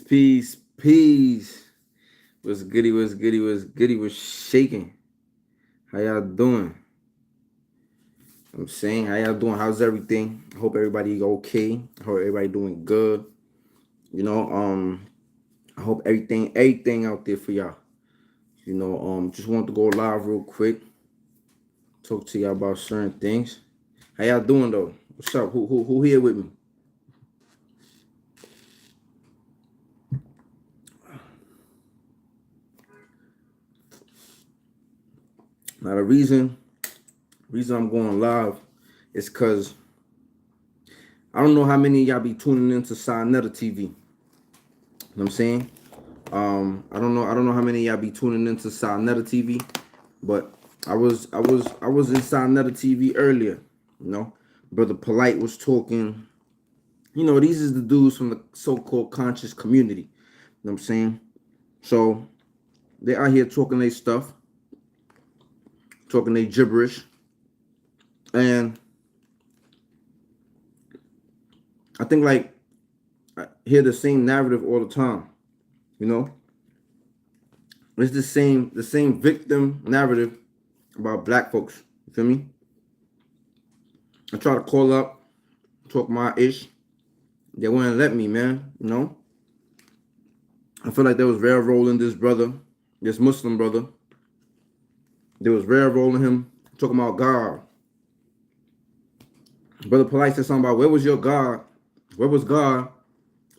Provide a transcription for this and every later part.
Peace. What's goody, what's goody, what's goody, what's shaking? How y'all doing? I'm saying, how y'all doing? How's everything? I hope everybody okay. I hope everybody doing good. You know, I hope everything out there for y'all. You know, just want to go live real quick. Talk to y'all about certain things. How y'all doing though? What's up? Who here with me? Now the reason I'm going live is because I don't know how many of y'all be tuning into Sinetta TV. You know what I'm saying? I don't know how many of y'all be tuning into Sinetta TV, but I was in Sinetta TV earlier. You know, Brother Polite was talking. You know, these is the dudes from the so-called conscious community. You know what I'm saying? So they out here talking their stuff, talking their gibberish, and I think like I hear the same narrative all the time. You know, it's the same victim narrative about black folks. You feel me? I try to call up, talk my ish. They wouldn't let me, man. You know, I feel like they was railroading this brother, this Muslim brother. They was railroading him, talking about God. Brother Polite said something about where was your God? Where was God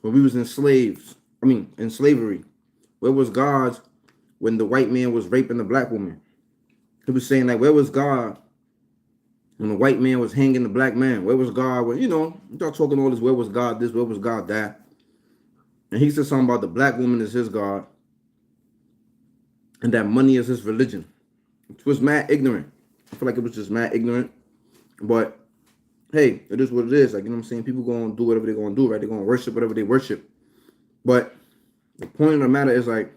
when we was in slavery? Where was God when the white man was raping the black woman? He was saying like, where was God when the white man was hanging the black man? Where was God when, you know, you start talking all this, where was God this, where was God that? And he said something about the black woman is his God and that money is his religion. It was mad ignorant. I feel like it was just mad ignorant. But hey, it is what it is. Like, you know what I'm saying? People going to do whatever they're going to do, right? They're going to worship whatever they worship. But the point of the matter is like,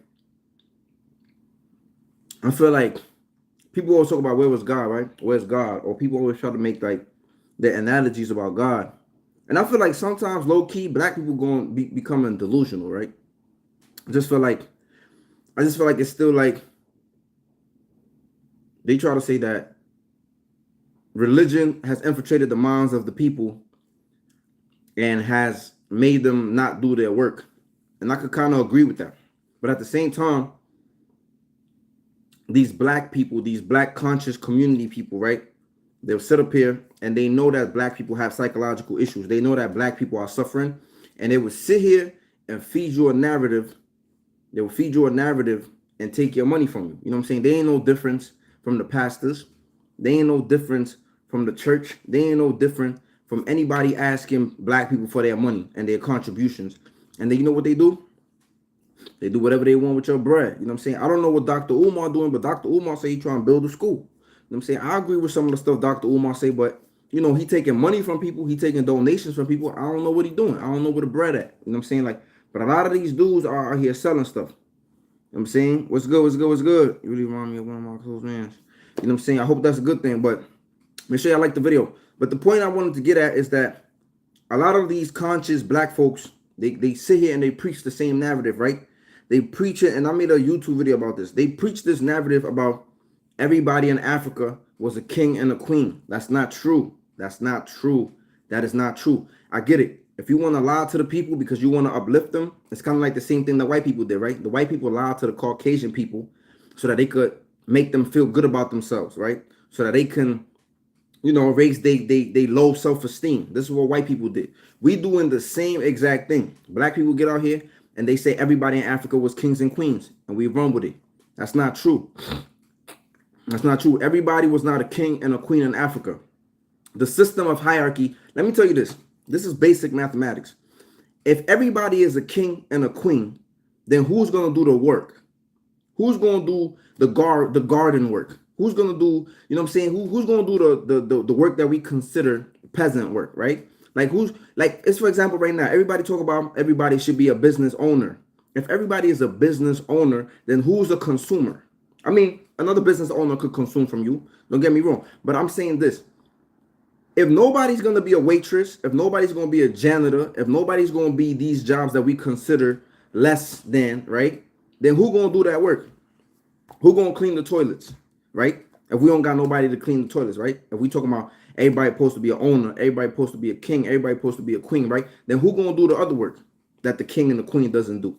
I feel like people always talk about where was God, right? Where's God? Or people always try to make like their analogies about God. And I feel like sometimes low key black people going to be becoming delusional, right? I just feel like it's still like they try to say that religion has infiltrated the minds of the people and has made them not do their work. And I could kind of agree with that. But at the same time, these black people, these black conscious community people, right? They'll sit up here and they know that black people have psychological issues. They know that black people are suffering, and they would sit here and feed you a narrative. They will feed you a narrative and take your money from you. You know what I'm saying? They ain't no difference from the pastors. They ain't no difference from the church. They ain't no different from anybody asking black people for their money and their contributions. And then you know what they do? They do whatever they want with your bread. You know what I'm saying? I don't know what Dr. Umar doing, but Dr. Umar say he trying to build a school. You know what I'm saying? I agree with some of the stuff Dr. Umar say, but you know, he taking money from people, he taking donations from people. I don't know what he doing. I don't know where the bread at. You know what I'm saying? Like, but a lot of these dudes are out here selling stuff. You know what I'm saying? What's good? You really remind me of one of my close mans. You know what I'm saying? I hope that's a good thing, but make sure y'all like the video. But the point I wanted to get at is that a lot of these conscious black folks, they sit here and they preach the same narrative, right? They preach it, and I made a YouTube video about this. They preach this narrative about everybody in Africa was a king and a queen. That's not true. That's not true. That is not true. I get it. If you want to lie to the people because you want to uplift them, it's kind of like the same thing that white people did, right? The white people lied to the Caucasian people so that they could make them feel good about themselves, right? So that they can, you know, raise they low self-esteem. This is what white people did. We doing the same exact thing. Black people get out here and they say everybody in Africa was kings and queens, and we run with it. That's not true. That's not true. Everybody was not a king and a queen in Africa. The system of hierarchy, let me tell you this. This is basic mathematics. If everybody is a king and a queen, then who's going to do the work? Who's going to do the garden work? Who's going to do, you know what I'm saying? Who's going to do the work that we consider peasant work, right? Like it's for example, right now, everybody talk about everybody should be a business owner. If everybody is a business owner, then who's a consumer? I mean, another business owner could consume from you. Don't get me wrong. But I'm saying this. If nobody's going to be a waitress, if nobody's going to be a janitor, if nobody's going to be these jobs that we consider less than, right? Then who gonna do that work? Who gonna clean the toilets, right? If we don't got nobody to clean the toilets, right? If we talking about everybody supposed to be an owner, everybody supposed to be a king, everybody supposed to be a queen, right? Then who gonna do the other work that the king and the queen doesn't do?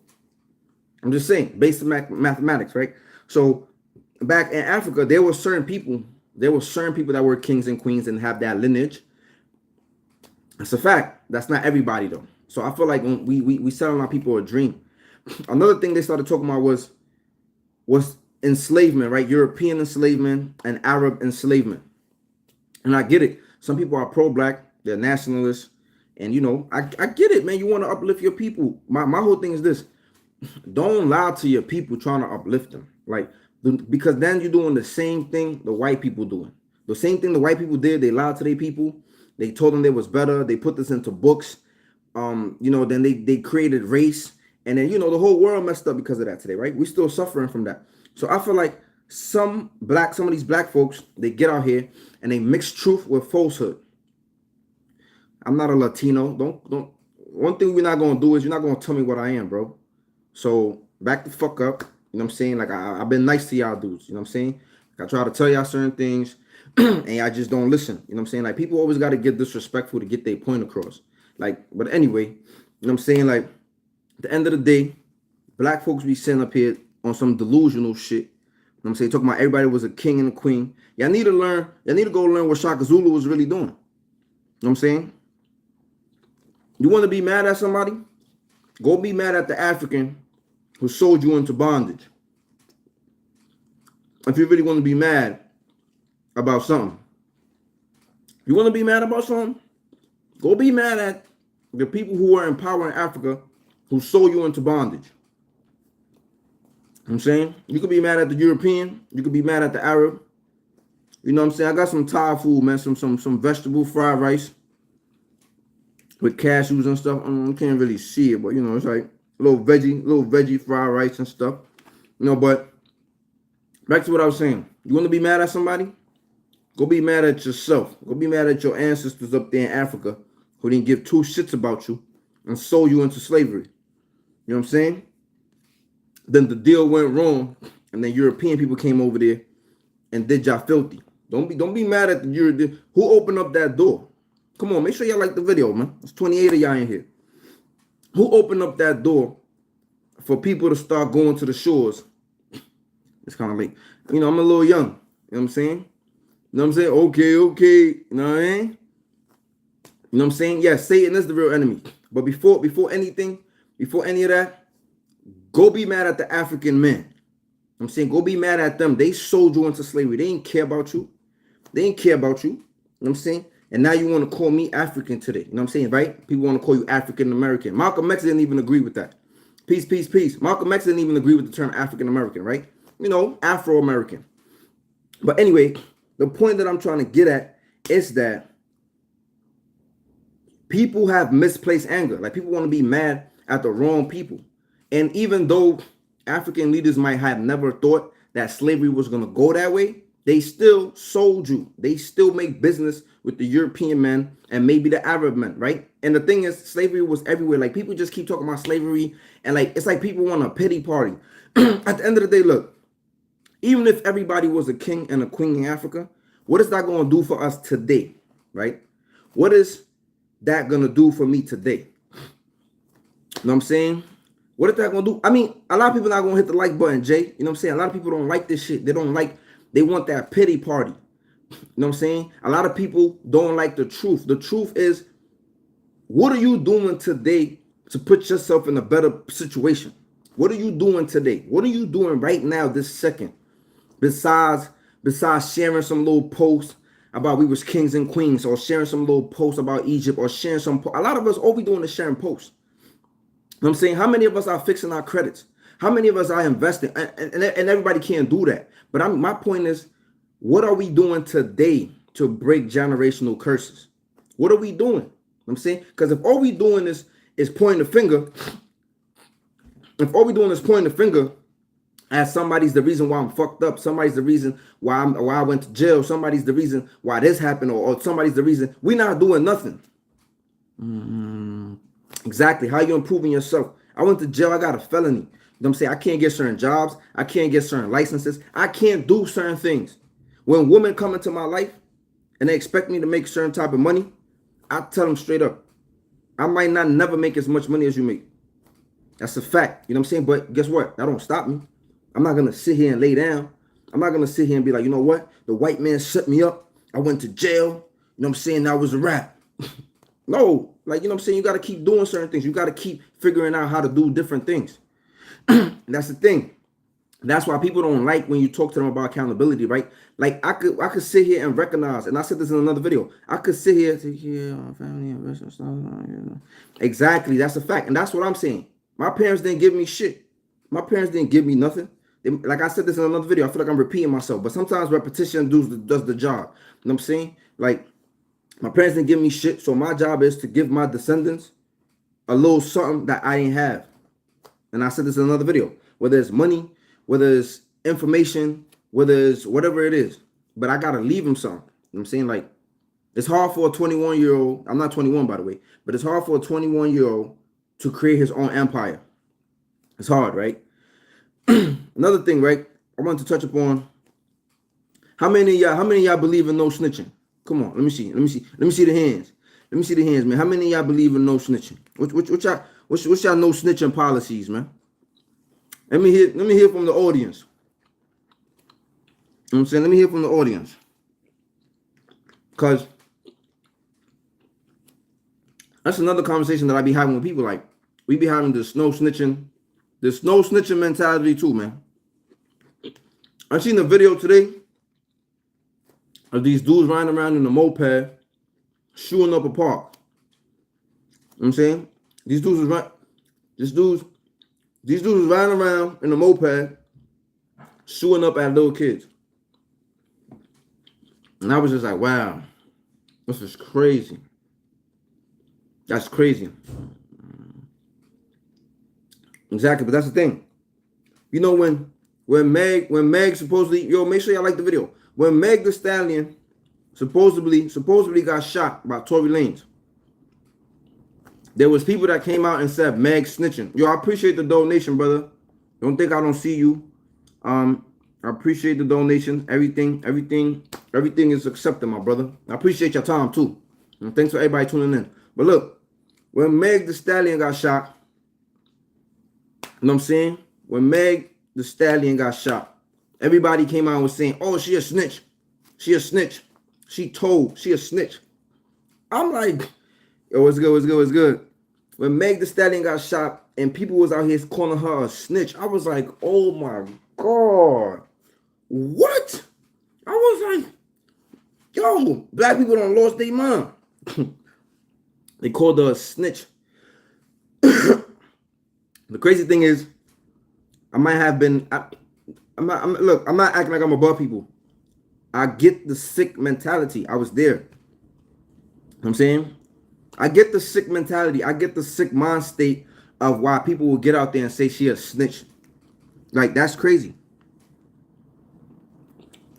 I'm just saying, based on mathematics, right? So back in Africa, there were certain people that were kings and queens and have that lineage. That's a fact. That's not everybody though. So I feel like when we selling our people a dream. Another thing they started talking about was enslavement, right? European enslavement and Arab enslavement. And I get it. Some people are pro-black, they're nationalists, and you know, I get it, man. You want to uplift your people. My whole thing is this: don't lie to your people trying to uplift them, like, because then you're doing the same thing the white people doing. The same thing the white people did. They lied to their people. They told them they was better. They put this into books. You know, then they created race, and then, you know, the whole world messed up because of that today, right? We're still suffering from that. So I feel like some of these black folks, they get out here and they mix truth with falsehood. I'm not a Latino. Don't. One thing we're not gonna do is you're not gonna tell me what I am, bro. So back the fuck up. You know what I'm saying? Like I've been nice to y'all dudes. You know what I'm saying? Like, I try to tell y'all certain things, and I just don't listen. You know what I'm saying? Like people always got to get disrespectful to get their point across. Like, but anyway, you know what I'm saying? Like, at the end of the day, black folks be sitting up here on some delusional shit. You know what I'm saying? Talking about everybody was a king and a queen. Y'all need to learn. Y'all need to go learn what Shaka Zulu was really doing. You know what I'm saying? You want to be mad at somebody? Go be mad at the African who sold you into bondage. If you really want to be mad about something. You want to be mad about something? Go be mad at the people who are in power in Africa who sold you into bondage. You know what I'm saying? You could be mad at the European. You could be mad at the Arab. You know what I'm saying? I got some Thai food, man. Some vegetable fried rice with cashews and stuff. I can't really see it, but, you know, it's like little veggie fried rice and stuff. You know, but back to what I was saying. You want to be mad at somebody? Go be mad at yourself. Go be mad at your ancestors up there in Africa who didn't give two shits about you and sold you into slavery. You know what I'm saying? Then the deal went wrong, and then European people came over there and did y'all filthy. Don't be mad at the European. Who opened up that door? Come on, make sure y'all like the video, man. There's 28 of y'all in here. Who opened up that door for people to start going to the shores? It's kind of late. You know, I'm a little young. You know what I'm saying? You know what I'm saying? Okay. You know what I mean? You know what I'm saying? Yeah, Satan is the real enemy. But before any of that, go be mad at the African men. I'm saying, go be mad at them. They sold you into slavery. They didn't care about you. You know what I'm saying? And now you want to call me African today. You know what I'm saying, right? People want to call you African American. Malcolm X didn't even agree with that. Peace. Malcolm X didn't even agree with the term African American, right? You know, Afro American. But anyway, the point that I'm trying to get at is that people have misplaced anger. Like, people want to be mad at the wrong people. And even though African leaders might have never thought that slavery was going to go that way, they still sold you. They still make business with the European men and maybe the Arab men, right? And the thing is, slavery was everywhere. Like, people just keep talking about slavery, and like, it's like people want a pity party. At the end of the day, look, even if everybody was a king and a queen in Africa, what is that going to do for us today, right? What is that going to do for me today? You know what I'm saying? What is that going to do? I mean, a lot of people not going to hit the like button, Jay. You know what I'm saying? A lot of people don't like this shit. They want that pity party. You know what I'm saying? A lot of people don't like the truth. The truth is, what are you doing today to put yourself in a better situation? What are you doing today? What are you doing right now, this second? Besides sharing some little post about we was kings and queens, or sharing some little post about Egypt, or sharing a lot of us, all we doing is sharing posts. You know what I'm saying? How many of us are fixing our credits? How many of us are investing? And everybody can't do that. But my point is, what are we doing today to break generational curses? What are we doing? You know what I'm saying? Because if all we doing is pointing the finger, as somebody's the reason why I'm fucked up, somebody's the reason why I went to jail, somebody's the reason why this happened, or somebody's the reason, we're not doing nothing. Exactly. How you improving yourself I went to jail. I got a felony. You know what I'm saying? I can't get certain jobs. I can't get certain licenses. I can't do certain things. When women come into my life and they expect me to make certain type of money, I tell them straight up, I might not never make as much money as you make. That's a fact. You know what I'm saying? But guess what? That don't stop me. I'm not going to sit here and lay down. I'm not going to sit here and be like, you know what? The white man shut me up. I went to jail. You know what I'm saying? That was a wrap. No. Like, you know what I'm saying? You got to keep doing certain things. You got to keep figuring out how to do different things. And that's the thing. That's why people don't like when you talk to them about accountability, right? Like I could sit here and recognize, and I said this in another video. I could sit here and say, yeah, family investment stuff. Exactly, that's a fact, and that's what I'm saying. My parents didn't give me shit. My parents didn't give me nothing. Like I said this in another video. I feel like I'm repeating myself, but sometimes repetition does the job. You know what I'm saying? Like my parents didn't give me shit, so my job is to give my descendants a little something that I didn't have. And I said this in another video. Whether it's money, whether it's information, whether it's whatever it is, but I gotta leave him something. You know what I'm saying? Like, it's hard for a 21-year-old, I'm not 21 by the way, but it's hard for a 21-year-old to create his own empire. It's hard, right? Another thing, right? I want to touch upon how many of y'all believe in no snitching? Come on, let me see the hands. Let me see the hands, man. How many of y'all believe in no snitching? What's y'all no snitching policies, man? Let me hear from the audience. You know what I'm saying? Let me hear from the audience. Because that's another conversation that I be having with people. Like, we be having this no snitching mentality too, man. I seen a video today of these dudes riding around in a moped, shooting up a park. You know what I'm saying? These dudes was riding around in a moped, shooting up at little kids. And I was just like, wow, this is crazy. That's crazy. Exactly, but that's the thing. You know, when Meg supposedly, make sure y'all like the video. When Meg the Stallion supposedly got shot by Tory Lanez, there was people that came out and said Meg snitching. Yo, I appreciate the donation, brother. Don't think I don't see you. I appreciate the donation. Everything is accepted, my brother. I appreciate your time too. And thanks for everybody tuning in. But look, when Meg the Stallion got shot, you know what I'm saying? When Meg the Stallion got shot, everybody came out and was saying, oh, she a snitch. She a snitch. She told. She a snitch. I'm like, yo, what's good? When Meg the Stallion got shot and people was out here calling her a snitch, I was like, oh my God. What? I was like, yo, black people done lost their mind. They called her a snitch. The crazy thing is, I might have been, I'm not acting like I'm above people. I get the sick mentality. I was there. You know what I'm saying? I get the sick mentality. I get the sick mind state of why people will get out there and say she a snitch. Like, that's crazy.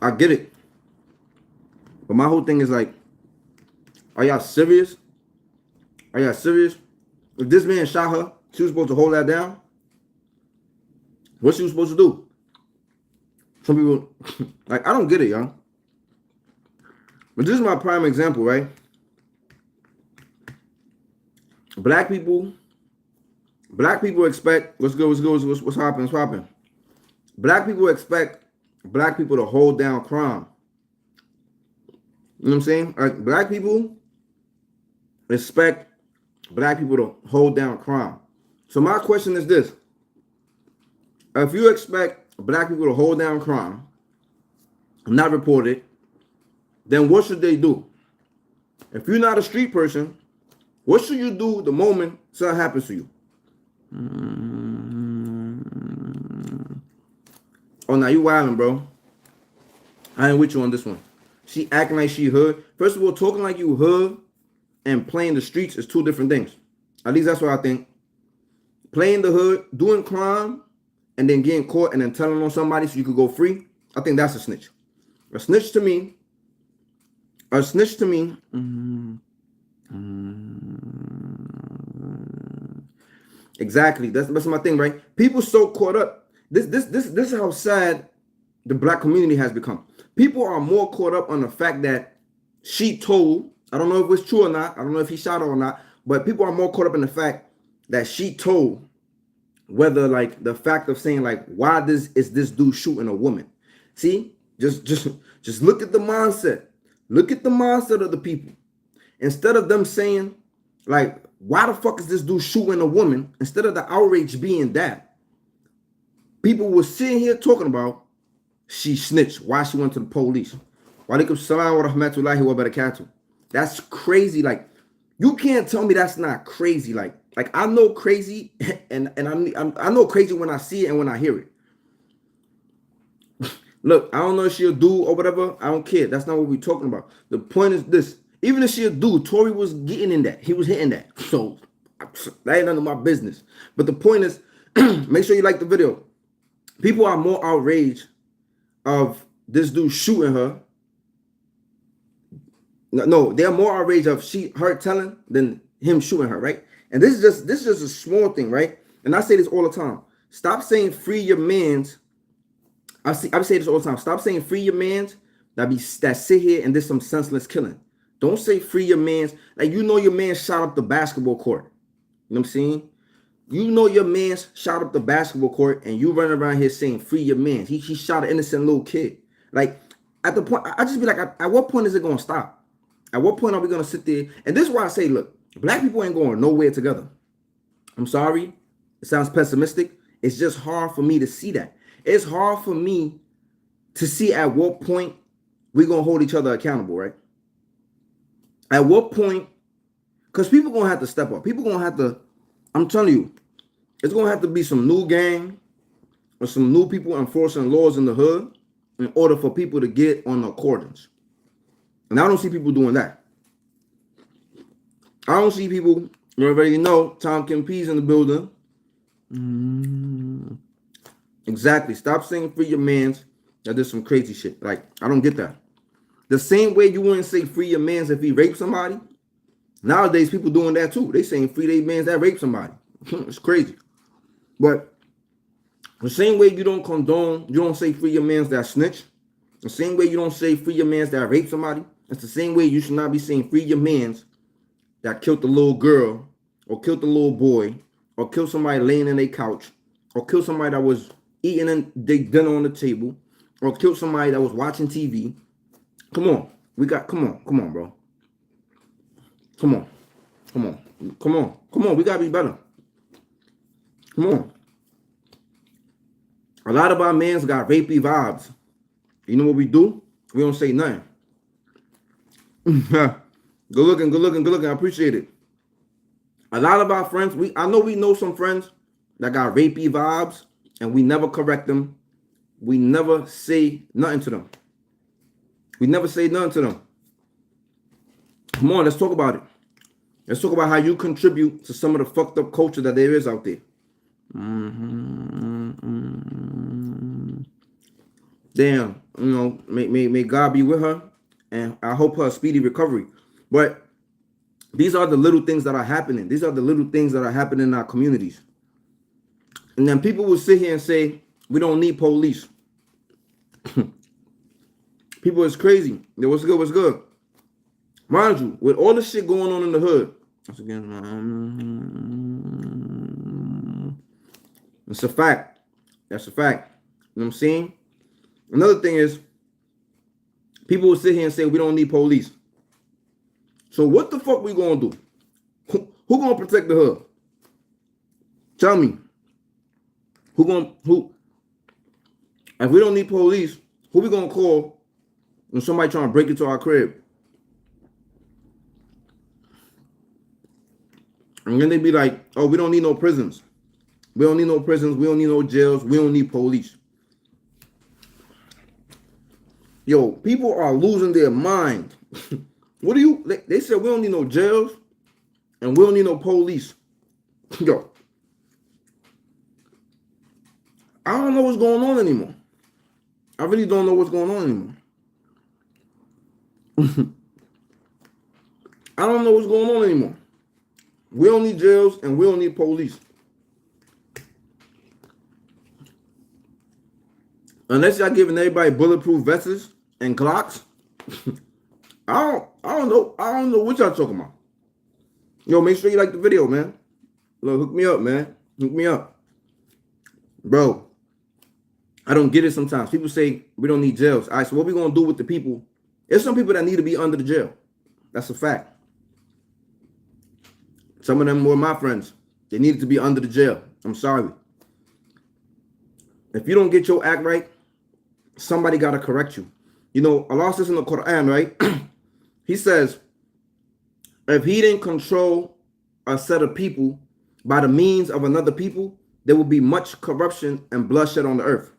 I get it. But my whole thing is like, are y'all serious? Are y'all serious? If this man shot her, she was supposed to hold that down? What she was supposed to do? Some people, like, I don't get it, y'all. But this is my prime example, right? Black people expect, what's happening? Black people expect black people to hold down crime. You know what I'm saying? Like, black people expect black people to hold down crime. So my question is this. If you expect black people to hold down crime, not report it, then what should they do? If you're not a street person, what should you do the moment something happens to you? Oh, now you wildin', bro. I ain't with you on this one. She acting like she hood. First of all, talking like you hood and playing the streets is two different things. At least that's what I think. Playing the hood, doing crime, and then getting caught and then telling on somebody so you could go free. I think that's a snitch. A snitch to me. Exactly. That's my thing, right? People so caught up. This is how sad the black community has become. People are more caught up on the fact that she told. I don't know if it's true or not. I don't know if he shot her or not. But people are more caught up in the fact that she told, whether like the fact of saying like, why is this dude shooting a woman? See, just look at the mindset. Look at the mindset of the people. Instead of them saying like, why the fuck is this dude shooting a woman? Instead of the outrage being that, people were sitting here talking about she snitched, why she went to the police. Walaikum salam wa rahmatullahi wa barakatuh. That's crazy. Like, you can't tell me that's not crazy. Like I know crazy, and I know crazy when I see it and when I hear it. Look, I don't know if she a dude or whatever. I don't care. That's not what we're talking about. The point is this. Even if she a dude, Tory was getting in that. He was hitting that. So that ain't none of my business. But the point is, make sure you like the video. People are more outraged of this dude shooting her. No, they're more outraged of her telling than him shooting her, right? And this is just a small thing, right? And I say this all the time. Stop saying free your mans. I say this all the time. Stop saying free your mans that sit here and there's some senseless killing. Don't say free your mans. Like, you know your man shot up the basketball court. You know what I'm saying? You know your man shot up the basketball court and you running around here saying free your mans. He shot an innocent little kid. Like, at the point, I just be like, at what point is it going to stop? At what point are we going to sit there? And this is why I say, look, black people ain't going nowhere together. I'm sorry. It sounds pessimistic. It's just hard for me to see that. It's hard for me to see at what point we're going to hold each other accountable, right? At what point? Because people going to have to step up. People going to have to, I'm telling you, it's going to have to be some new gang or some new people enforcing laws in the hood in order for people to get on accordance. And I don't see people doing that. I don't see people, you already know, Tom Kim P's in the building. Exactly. Stop saying free your mans. That is some crazy shit. Like, I don't get that. The same way you wouldn't say free your mans if he raped somebody. Nowadays, people doing that too. They saying free their mans that rape somebody. It's crazy. But the same way you don't condone, you don't say free your mans that snitch. The same way you don't say free your mans that rape somebody. It's the same way you should not be saying free your mans that killed the little girl or killed the little boy or killed somebody laying in their couch or killed somebody that was eating their dinner on the table or killed somebody that was watching TV. Come on. Come on, bro. Come on. We got to be better. Come on. A lot of our mans got rapey vibes. You know what we do? We don't say nothing. Good looking. I appreciate it. A lot of our friends, I know some friends that got rapey vibes, and we never correct them. We never say nothing to them. Come on, let's talk about it. Let's talk about how you contribute to some of the fucked up culture that there is out there. Damn, you know, may God be with her, and I hope her a speedy recovery. But these are the little things that are happening. These are the little things that are happening in our communities. And then people will sit here and say, we don't need police. People is crazy. What's good? Mind you, with all the shit going on in the hood, once again, it's a fact. That's a fact. You know what I'm saying? Another thing is, people will sit here and say we don't need police. So what the fuck we gonna do? Who gonna protect the hood? Tell me. Who? If we don't need police, who we gonna call when somebody trying to break into our crib? And then they be like, oh, we don't need no prisons. We don't need no prisons. We don't need no jails. We don't need police. Yo, people are losing their mind. What do you, they said we don't need no jails and we don't need no police. Yo, I don't know what's going on anymore. I really don't know what's going on anymore. I don't know what's going on anymore. We don't need jails and we don't need police. Unless y'all giving everybody bulletproof vests and Glocks, I don't know what y'all talking about. Yo, make sure you like the video, man. Look, hook me up, man. Hook me up. Bro, I don't get it sometimes. People say we don't need jails. All right, so what we gonna do with the people? There's some people that need to be under the jail. That's a fact. Some of them were my friends. They needed to be under the jail. I'm sorry. If you don't get your act right, somebody got to correct you. You know, Allah says in the Qur'an, right? He says, if he didn't control a set of people by the means of another people, there will be much corruption and bloodshed on the earth.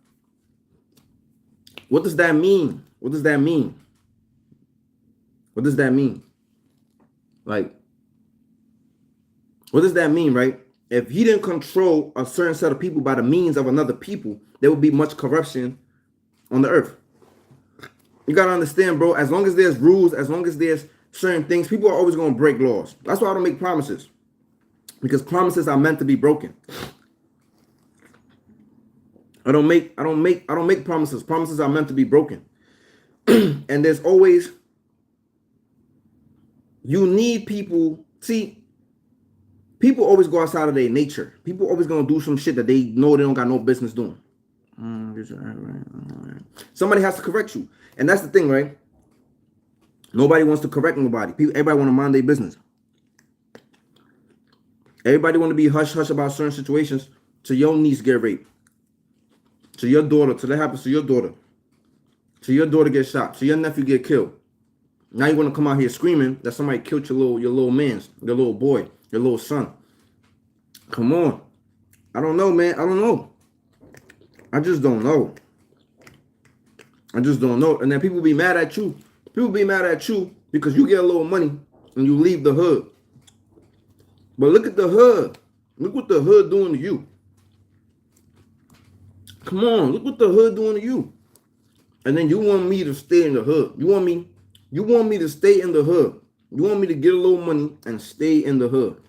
What does that mean? What does that mean? What does that mean? Like, what does that mean, right? If he didn't control a certain set of people by the means of another people, there would be much corruption on the earth. You got to understand, bro, as long as there's rules, as long as there's certain things, people are always going to break laws. That's why I don't make promises, because promises are meant to be broken. I don't make promises. Promises are meant to be broken. And there's always, you need people. See, people always go outside of their nature. People always going to do some shit that they know they don't got no business doing. Somebody has to correct you. And that's the thing, right? Nobody wants to correct nobody. Everybody want to mind their business. Everybody want to be hush-hush about certain situations till your niece get raped. To your daughter, till that happens to your daughter. Till your daughter gets shot. Till your nephew get killed. Now you want to come out here screaming that somebody killed your little man's, your little boy, your little son. Come on. I don't know, man. I don't know. I just don't know. I just don't know. And then people be mad at you. People be mad at you because you get a little money and you leave the hood. But look at the hood. Look what the hood doing to you. Come on, look what the hood doing to you. And then you want me to stay in the hood. You want me to stay in the hood. You want me to get a little money and stay in the hood.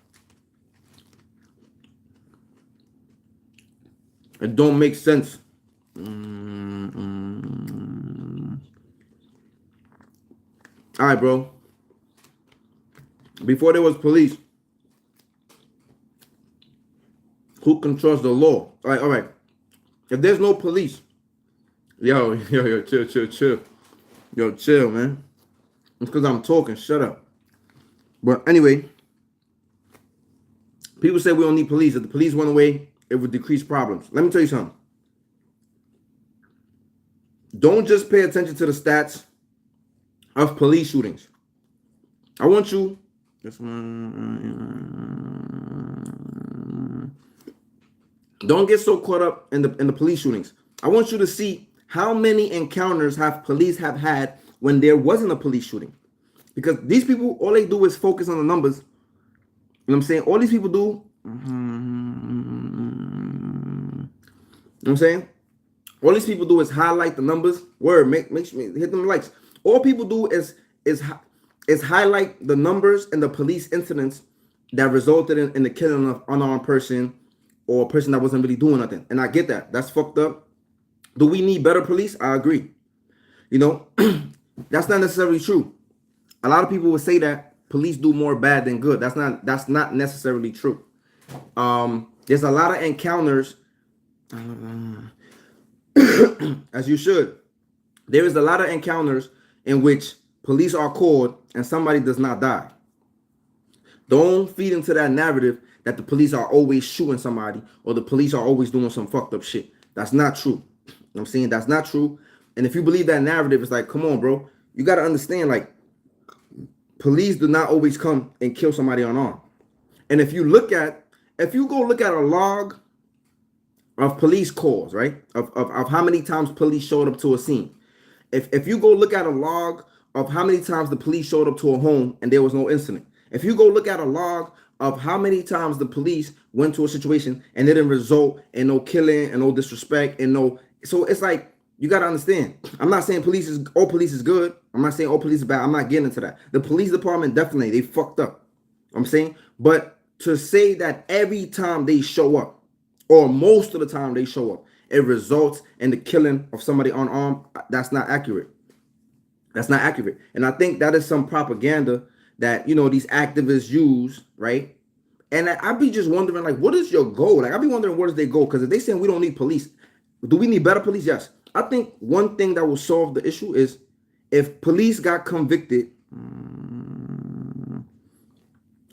It don't make sense. All right, bro. Before there was police, who controls the law? All right. If there's no police, yo, chill. Yo, chill, man. It's because I'm talking. Shut up. But anyway, people say we don't need police. If the police went away, it would decrease problems. Let me tell you something. Don't just pay attention to the stats of police shootings. I want you. Don't get so caught up in the police shootings. I want you to see how many encounters police have had when there wasn't a police shooting. Because these people, all they do is focus on the numbers. You know what I'm saying? All these people do. You know what I'm saying? All these people do is highlight the numbers. Word, make sure hit them likes. All people do is highlight the numbers and the police incidents that resulted in the killing of an unarmed person or a person that wasn't really doing nothing. And I get that. That's fucked up. Do we need better police? I agree. You know, that's not necessarily true. A lot of people would say that police do more bad than good. That's not necessarily true. There's a lot of encounters, as you should. There is a lot of encounters in which police are called and somebody does not die. Don't feed into that narrative that the police are always shooting somebody or the police are always doing some fucked up shit. That's not true. You know what I'm saying? That's not true. And if you believe that narrative, it's like, come on, bro. You got to understand, like, police do not always come and kill somebody unarmed. And if you go look at a log of police calls, right? Of how many times police showed up to a scene. If you go look at a log of how many times the police showed up to a home and there was no incident. If you go look at a log of how many times the police went to a situation and it didn't result in no killing and no disrespect and no, so it's like, you got to understand. I'm not saying all police is good. I'm not saying all police is bad. I'm not getting into that. The police department, definitely, they fucked up. I'm saying, but to say that every time they show up, or most of the time they show up. It results in the killing of somebody unarmed. That's not accurate. That's not accurate. And I think that is some propaganda that, you know, these activists use, right? And I'd be just wondering, like, what is your goal? Like, I'd be wondering, what is their goal? Because if they saying we don't need police, do we need better police? Yes. I think one thing that will solve the issue is if police got convicted.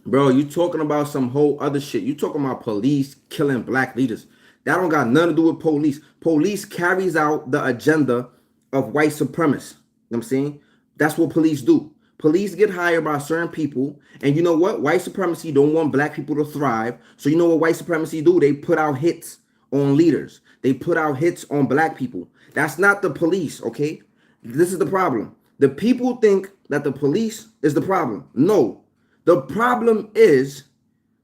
Bro, you talking about some whole other shit. You talking about police killing black leaders. That don't got nothing to do with police. Police carries out the agenda of white supremacists. You know what I'm saying? That's what police do. Police get hired by certain people. And you know what? White supremacy don't want black people to thrive. So you know what white supremacy do? They put out hits on leaders. They put out hits on black people. That's not the police, okay? This is the problem. The people think that the police is the problem. No. The problem is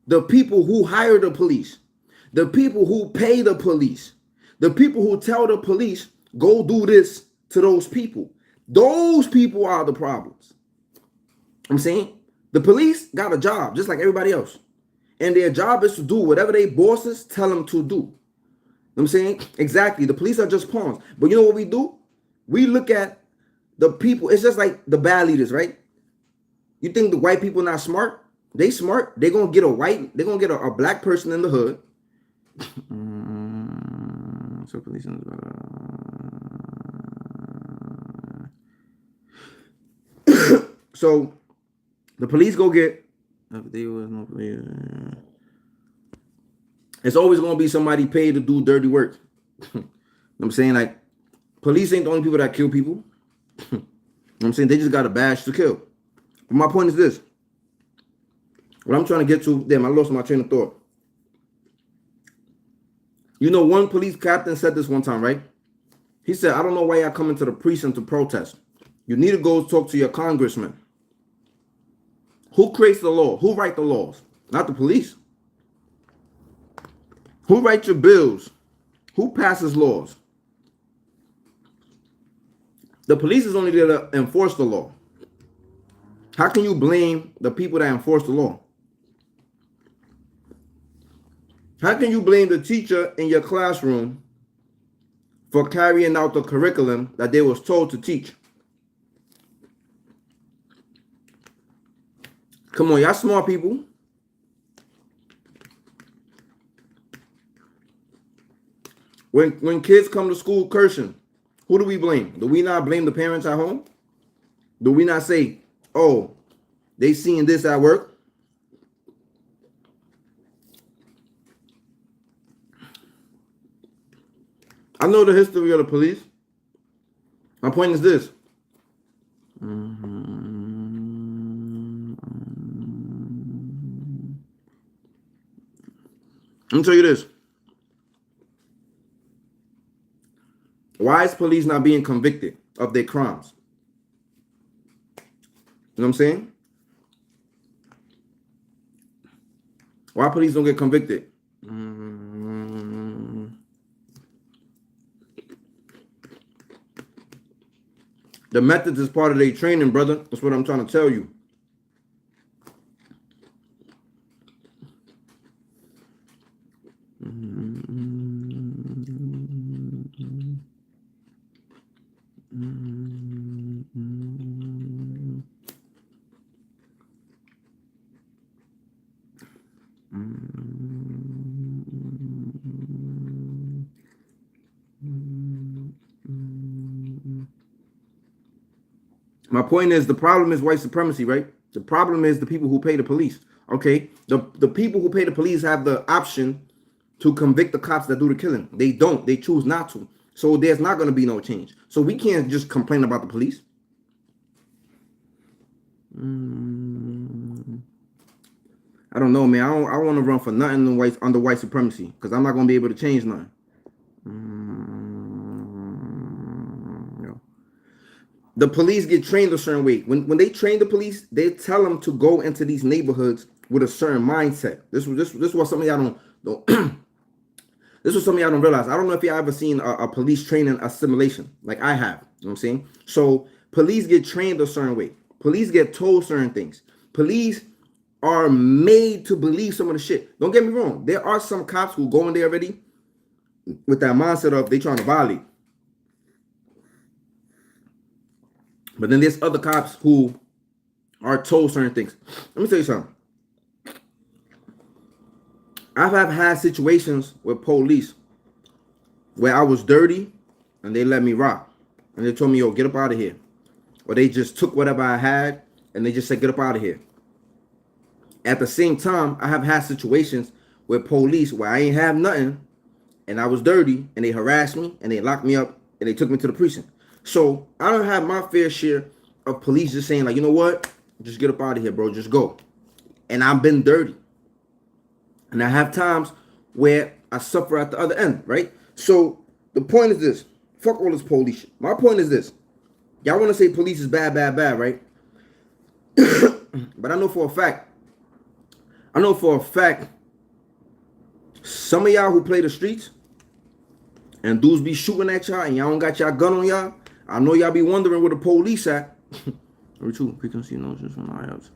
the people who hire the police. The people who pay the police. The people who tell the police, go do this to those people. Those people are the problems. I'm saying the police got a job just like everybody else. And their job is to do whatever their bosses tell them to do. You know what I'm saying? Exactly. The police are just pawns. But you know what we do? We look at the people. It's just like the bad leaders, right? You think the white people not smart? They smart. They're going to get a black person in the hood. So police so the police go get. It's always going to be somebody paid to do dirty work. You know what I'm saying? Like, police ain't the only people that kill people. You know what I'm saying? They just got a badge to kill. But my point is this. What I'm trying to get to, damn, I lost my train of thought. You know, one police captain said this one time, right? He said, I don't know why y'all coming to the precinct to protest. You need to go talk to your congressman. Who creates the law? Who writes the laws? Not the police. Who writes your bills? Who passes laws? The police is only there to enforce the law. How can you blame the people that enforce the law? How can you blame the teacher in your classroom for carrying out the curriculum that they was told to teach? Come on, y'all smart people. When kids come to school cursing, who do we blame? Do we not blame the parents at home? Do we not say, oh, they seeing this at work? I know the history of the police. My point is this. Let me tell you this. Why is police not being convicted of their crimes? You know what I'm saying? Why police don't get convicted? The methods is part of their training, brother. That's what I'm trying to tell you. My point is, the problem is white supremacy, right? The problem is the people who pay the police. Okay, the people who pay the police have the option to convict the cops that do the killing. They don't. They choose not to. So there's not going to be no change. So we can't just complain about the police. I don't know, man. I want to run for nothing under white supremacy because I'm not going to be able to change nothing. The police get trained a certain way. When they train the police, they tell them to go into these neighborhoods with a certain mindset. This was something y'all don't this was something y'all don't realize. I don't know if y'all ever seen a police training assimilation like I have. You know what I'm saying? So police get trained a certain way. Police get told certain things. Police are made to believe some of the shit. Don't get me wrong. There are some cops who go in there already with that mindset of they trying to violate. But then there's other cops who are told certain things. Let me tell you something. I've had situations with police where I was dirty and they let me rock. And they told me, yo, get up out of here. Or they just took whatever I had and they just said, get up out of here. At the same time, I have had situations with police where I ain't have nothing and I was dirty and they harassed me and they locked me up and they took me to the precinct. So I don't have my fair share of police just saying like, you know what? Just get up out of here, bro. Just go. And I've been dirty. And I have times where I suffer at the other end, right? So the point is this. Fuck all this police shit. My point is this. Y'all want to say police is bad, right? But I know for a fact, some of y'all who play the streets and dudes be shooting at y'all and y'all don't got y'all gun on y'all, I know y'all be wondering where the police at. Number two, preconceived notions from my house.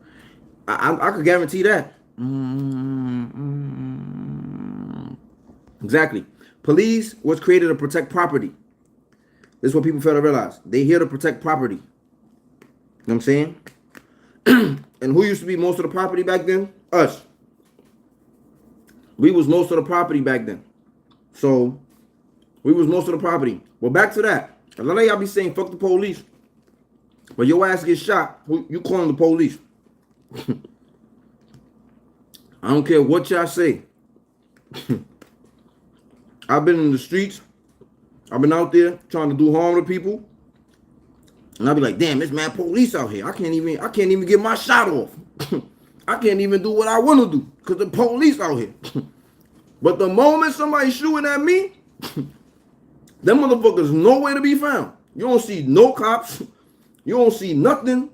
I could guarantee that. Exactly. Police was created to protect property. This is what people fail to realize. They here to protect property. You know what I'm saying? And who used to be most of the property back then? Us. We was most of the property back then. So, we was most of the property. Well, back to that. A lot of y'all be saying, fuck the police. But your ass gets shot. You calling the police. I don't care what y'all say. I've been in the streets. I've been out there trying to do harm to people. And I'll be like, damn, it's mad police out here. I can't even get my shot off. I can't even do what I want to do because the police out here. But the moment somebody's shooting at me, them motherfuckers nowhere to be found. You don't see no cops. You don't see nothing.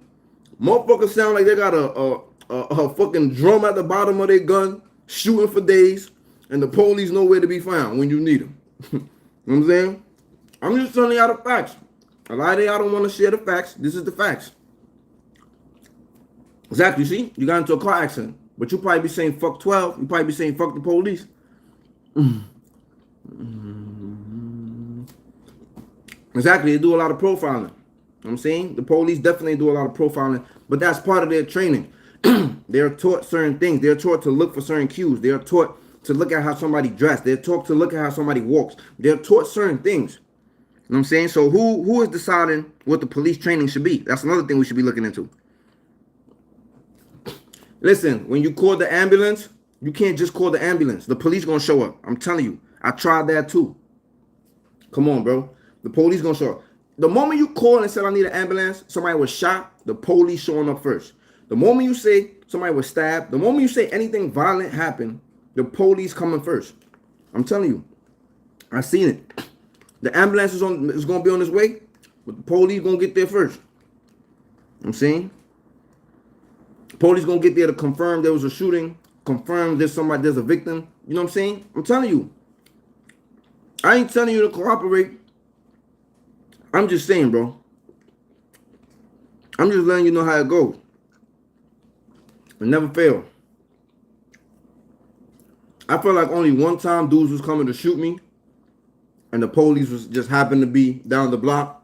Motherfuckers sound like they got a fucking drum at the bottom of their gun, shooting for days, and the police nowhere to be found when you need them. You know what I'm saying? I'm just telling y'all the facts. A lot of y'all don't want to share the facts. This is the facts. Exactly, see? You got into a car accident, but you probably be saying fuck 12. You probably be saying fuck the police. Exactly, they do a lot of profiling. You know what I'm saying? The police definitely do a lot of profiling, but that's part of their training. They're taught certain things. They're taught to look for certain cues. They're taught to look at how somebody dressed. They're taught to look at how somebody walks. They're taught certain things. You know what I'm saying? So who is deciding what the police training should be? That's another thing we should be looking into. Listen, when you call the ambulance, you can't just call the ambulance. The police gonna show up. I'm telling you. I tried that too. Come on, bro. The police gonna show up. The moment you call and said I need an ambulance, somebody was shot, the police showing up first. The moment you say somebody was stabbed, the moment you say anything violent happened, the police coming first. I'm telling you. I seen it. The ambulance is gonna be on its way, but the police gonna get there first. You know what I'm saying? Police gonna get there to confirm there was a shooting, confirm there's a victim. You know what I'm saying? I'm telling you. I ain't telling you to cooperate. I'm just saying, bro. I'm just letting you know how it goes. It never fail. I felt like only one time dudes was coming to shoot me, and the police was just happened to be down the block,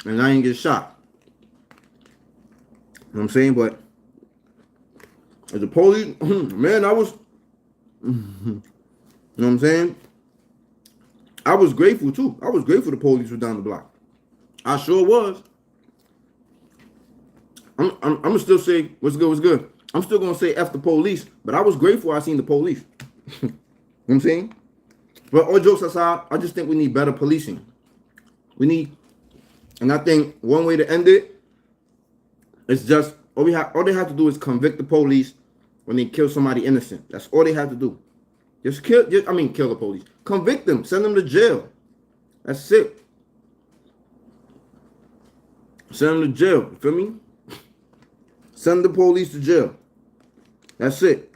and I didn't get shot. You know what I'm saying? But as the police, man, I was, you know what I'm saying? I was grateful too. I was grateful the police were down the block. I sure was. I'm gonna still say what's good, what's good. I'm still gonna say F the police, but I was grateful I seen the police. You know what I'm saying? But all jokes aside, I just think we need better policing. And I think one way to end it is just all they have to do is convict the police when they kill somebody innocent. That's all they have to do. Just kill the police. Convict them. Send them to jail. That's it. Send them to jail. You feel me? Send the police to jail. That's it.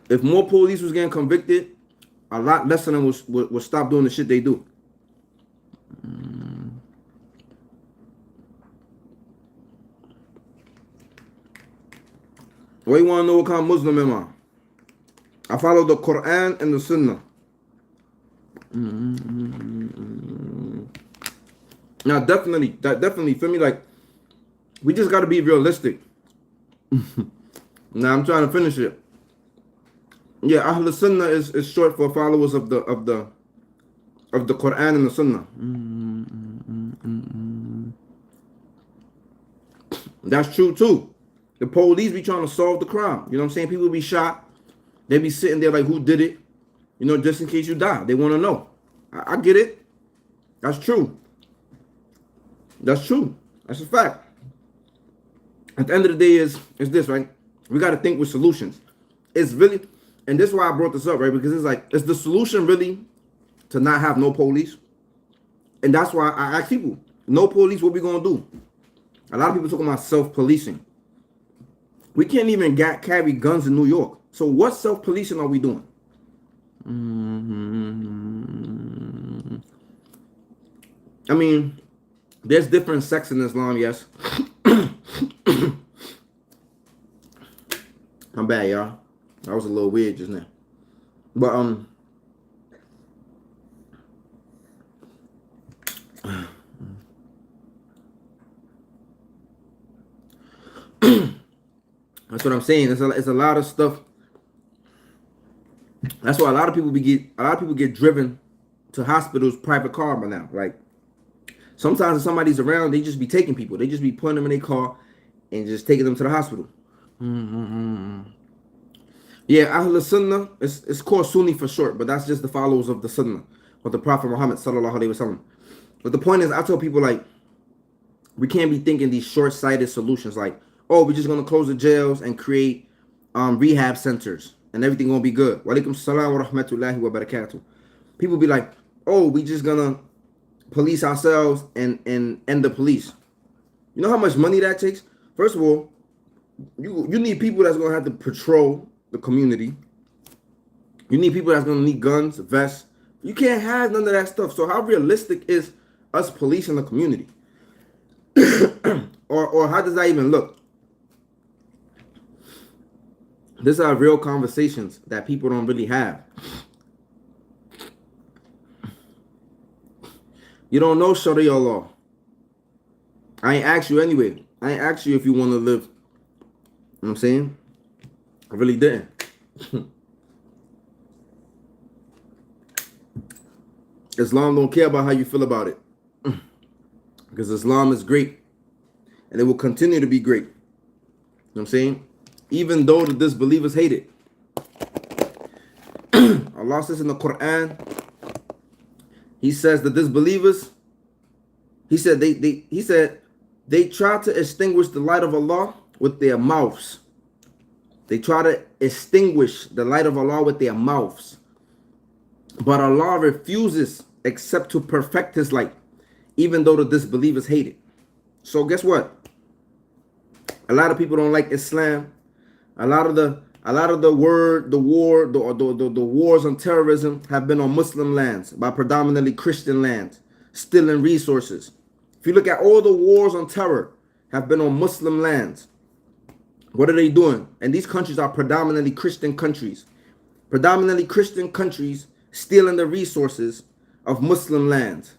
If more police was getting convicted, a lot less of them would stop doing the shit they do. Why you want to know what kind of Muslim am I? I follow the Qur'an and the Sunnah. Now, definitely, feel me? Like, we just got to be realistic. Now, I'm trying to finish it. Yeah, Ahl Sunnah is short for followers of the Qur'an and the Sunnah. That's true too. The police be trying to solve the crime. You know what I'm saying? People be shot. They be sitting there like, who did it? You know, just in case you die. They want to know. I get it. That's true. That's true. That's a fact. At the end of the day is this, right? We got to think with solutions. It's really, and this is why I brought this up, right? Because it's like, is the solution really to not have no police? And that's why I ask people, no police, what we going to do? A lot of people talking about self-policing. We can't even carry guns in New York. So what self-policing are we doing? I mean, there's different sects in Islam, yes. I'm bad, y'all. That was a little weird just now. But that's what I'm saying. It's a lot of stuff. That's why a lot of people get driven to hospitals, private car by now. Like, sometimes if somebody's around, they just be taking people. They just be putting them in their car and just taking them to the hospital. Yeah, Ahl Sunnah, it's called Sunni for short, but that's just the followers of the Sunnah, of the Prophet Muhammad sallallahu alaihi wasallam. But the point is, I tell people, like, we can't be thinking these short-sighted solutions like, oh, we're just going to close the jails and create rehab centers and everything going to be good. Wa alaikum salam wa rahmatullahi wa barakatuh. People be like, oh, we just going to police ourselves and end the police. You know how much money that takes? First of all, you need people that's going to have to patrol the community. You need people that's going to need guns, vests. You can't have none of that stuff. So how realistic is us policing the community? or how does that even look? These are real conversations that people don't really have. You don't know Sharia law. I ain't asked you anyway. I ain't asked you if you want to live. You know what I'm saying? I really didn't. Islam don't care about how you feel about it. Because Islam is great. And it will continue to be great. You know what I'm saying? Even though the disbelievers hate it. Allah says in the Qur'an, He says the disbelievers, He said they try to extinguish the light of Allah with their mouths. They try to extinguish the light of Allah with their mouths. But Allah refuses except to perfect His light, even though the disbelievers hate it. So guess what? A lot of people don't like Islam. A lot of the wars on terrorism have been on Muslim lands, by predominantly Christian lands, stealing resources. If you look at all the wars on terror have been on Muslim lands. What are they doing? And these countries are predominantly Christian countries. Predominantly Christian countries stealing the resources of Muslim lands.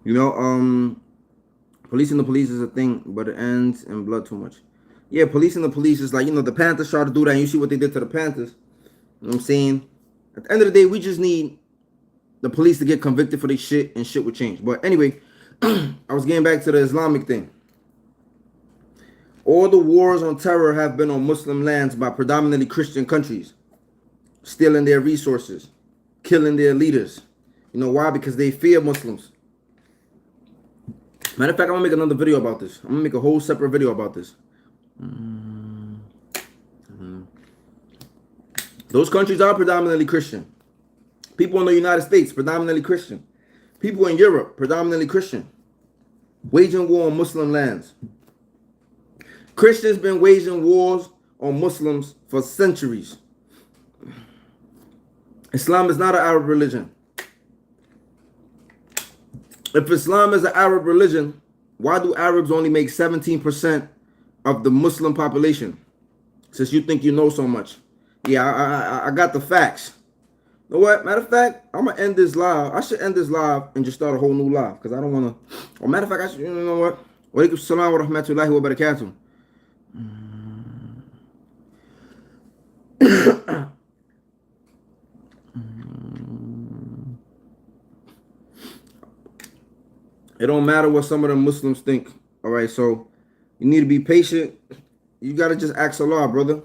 You know, policing the police is a thing, but it ends in blood too much. Yeah, policing the police is like, you know, the Panthers try to do that, and you see what they did to the Panthers. You know what I'm saying? At the end of the day, we just need the police to get convicted for their shit, and shit would change. But anyway, I was getting back to the Islamic thing. All the wars on terror have been on Muslim lands by predominantly Christian countries, stealing their resources, killing their leaders. You know why? Because they fear Muslims. Matter of fact, I'm gonna make another video about this. I'm gonna make a whole separate video about this. Those countries are predominantly Christian. People in the United States, predominantly Christian. People in Europe, predominantly Christian. Waging war on Muslim lands. Christians been waging wars on Muslims for centuries. Islam is not an Arab religion. If Islam is an Arab religion, why do Arabs only make 17% of the Muslim population? Since you think you know so much. Yeah, I got the facts. You know what? Matter of fact, I'm gonna end this live. I should end this live and just start a whole new live because I don't wanna. Or matter of fact, I should. You know what? Wa alaikum salam wa rahmatullahi wa barakatuh. It don't matter what some of the Muslims think. All right, so you need to be patient. You gotta just ask Allah, brother.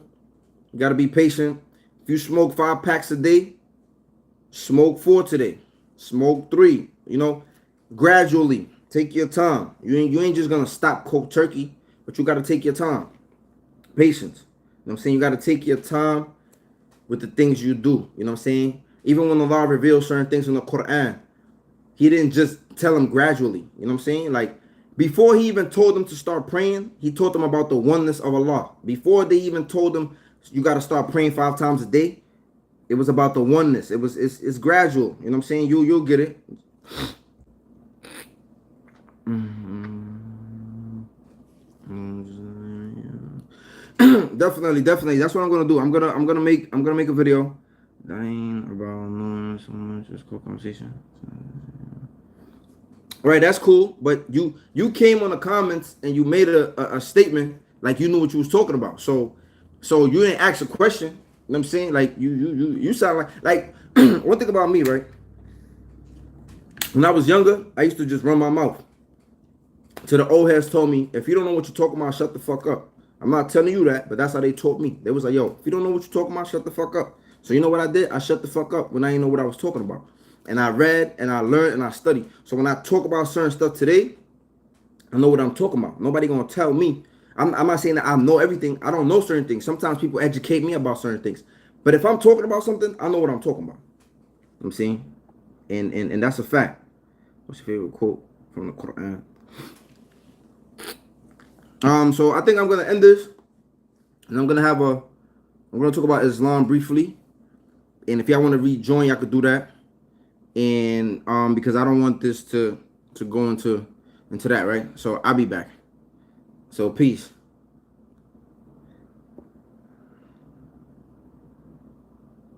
You gotta be patient. If you smoke 5 packs a day, smoke 4 today. Smoke 3. You know, gradually. Take your time. You ain't just gonna stop cold turkey, but you gotta take your time. Patience. You know what I'm saying? You gotta take your time with the things you do. You know what I'm saying? Even when Allah reveals certain things in the Qur'an, He didn't just tell them gradually. You know what I'm saying? Like, before He even told them to start praying, He taught them about the oneness of Allah. Before they even told them you got to start praying 5 times a day, it was about the oneness. It's gradual. You know what I'm saying? You'll get it. Definitely. That's what I'm gonna do. I'm gonna make a video. Dying about knowing so much. Just cool conversation. All right, that's cool. But you came on the comments and you made a statement like you knew what you was talking about. So you didn't ask a question. You know what I'm saying? Like you sound like one thing about me, right? When I was younger, I used to just run my mouth. Till the old heads told me, if you don't know what you're talking about, shut the fuck up. I'm not telling you that, but that's how they taught me. They was like, yo, if you don't know what you're talking about, shut the fuck up. So you know what I did? I shut the fuck up when I didn't know what I was talking about. And I read and I learned and I studied. So when I talk about certain stuff today, I know what I'm talking about. Nobody gonna tell me. I'm not saying that I know everything. I don't know certain things. Sometimes people educate me about certain things. But if I'm talking about something, I know what I'm talking about. You know what I'm saying? And that's a fact. What's your favorite quote from the Qur'an? So I think I'm gonna end this, and I'm gonna talk about Islam briefly. And if y'all want to rejoin, y'all could do that. And because I don't want this to go into that, right? So I'll be back. So peace.